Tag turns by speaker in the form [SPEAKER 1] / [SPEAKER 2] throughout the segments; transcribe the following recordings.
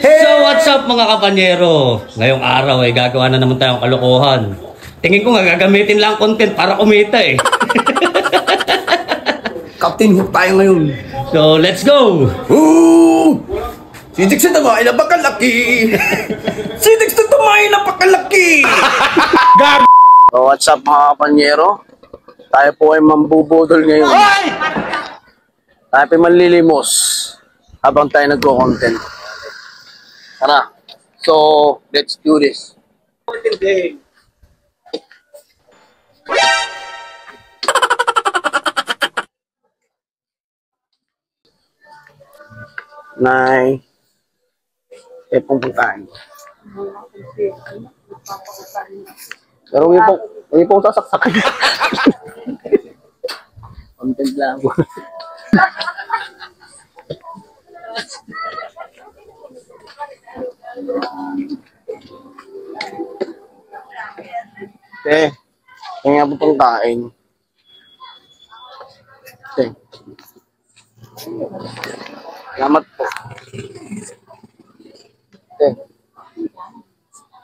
[SPEAKER 1] So what's up mga kapanyero? Ngayong araw ay gagawa na naman tayong kalokohan. Tingin ko nga gagamitin lang content para kumita eh.
[SPEAKER 2] Captain Hook tayo ngayon.
[SPEAKER 1] So let's go!
[SPEAKER 2] Ooh! Si Dixon naman ay napakalaki! Si Dixon naman ay napakalaki!
[SPEAKER 3] Gag! So what's up mga kapanyero? Tayo po ay mambubudol ngayon. Tayo po ay manlilimos habang tayo nagko-content. Tara. So, let's do this. Nay. Pong pagkain. Pero may pong sasaksakin. Content lang. Kaya po pong kain. Salamat po.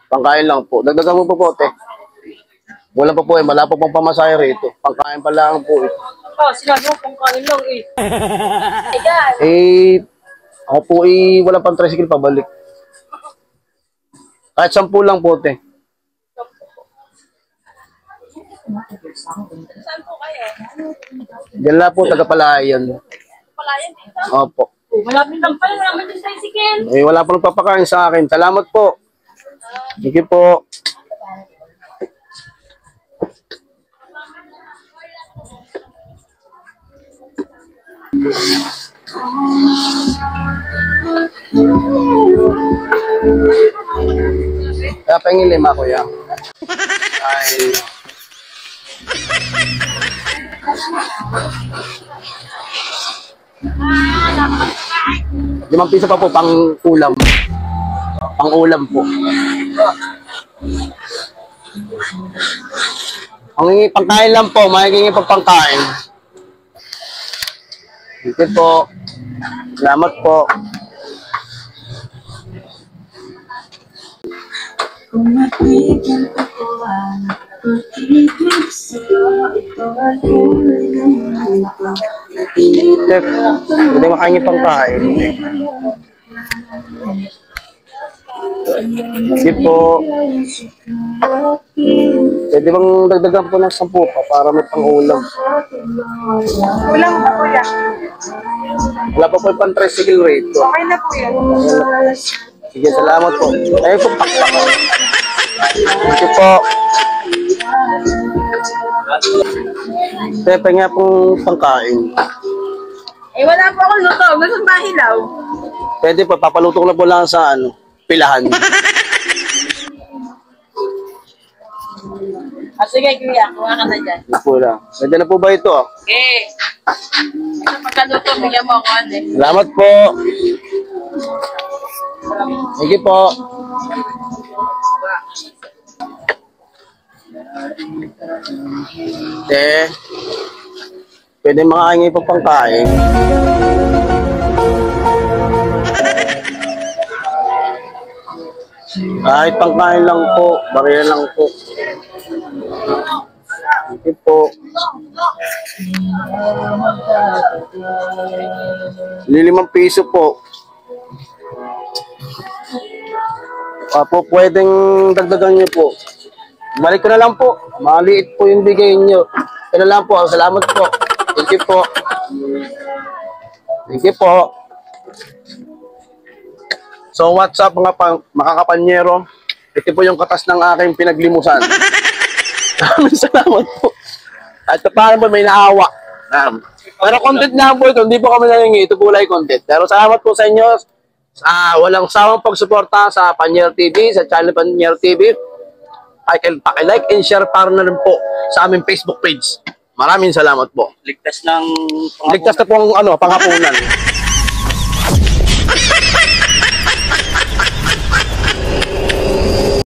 [SPEAKER 3] Pangkain lang po. Dagdagan mo po, te. Wala pa po eh. Wala pa pong pamasahe rito. Pangkain pa lang po eh.
[SPEAKER 4] Sinabi mo pangkain lang eh.
[SPEAKER 3] Ako po eh, wala pang tricycle pabalik. Kahit 10 lang po, te.
[SPEAKER 4] Saan po kayo?
[SPEAKER 3] Diyan lang po, taga-Palayan.
[SPEAKER 4] Palayan dito?
[SPEAKER 3] Opo.
[SPEAKER 4] Malapit lang pala, wala man yung tricycle.
[SPEAKER 3] Wala pa nagpapakain sa akin. Salamat po. Sige po. Kaya pengin 5 kuya. Ay. 5 piso pa po pang ulam. Pang ulam po. Ang hingi pangkain lang po, mahihingi pa pangkain. Sige po. Salamat po. Chef, hindi makahingi pangkain. Sige po. Pwede bang dagdagan po ng 10 pa para may pang-ulam?
[SPEAKER 4] Ulang pa po yan.
[SPEAKER 3] Wala pa po yung pan-tricycle rate.
[SPEAKER 4] Okay na po yan.
[SPEAKER 3] Sige, salamat po. Ayun po, pakpak ko. Sige po. Pepe nga pong pangkain.
[SPEAKER 4] Wala po akong luto. Gusto ba hilaw?
[SPEAKER 3] Pwede po, papaluto ko na po lang sa pilahan.
[SPEAKER 4] Sige, kuya. Kuha ka na dyan.
[SPEAKER 3] Pula. Pwede na po ba ito?
[SPEAKER 4] Okay. Ito pagkaluto, bigyan mo ako ate.
[SPEAKER 3] Salamat po. Sige po. Pwede makahingi pa pangkain. Kahit pangkain lang po, bariya lang po. Sige po. 5 piso po. Po, pwedeng dagdagan niyo po. Balik ko na lang po. Maliit po yung bigay niyo. Kaya lang po. Salamat po. Thank you po. Thank you po. So what's up mga kapanyero? Ito po yung katas ng aking pinaglimusan. Salamat po. At paano ba may naawa? Pero content na po ito. Hindi po kami nahingi. Ito po lang content. Pero salamat po sa inyo. Walang sawang pagsuporta sa Panyer TV, sa channel Panyer TV. Paki-like and share para na rin po sa aming Facebook page. Maraming salamat po.
[SPEAKER 1] Ligtas ng
[SPEAKER 3] Ligtas na pong panghapunan.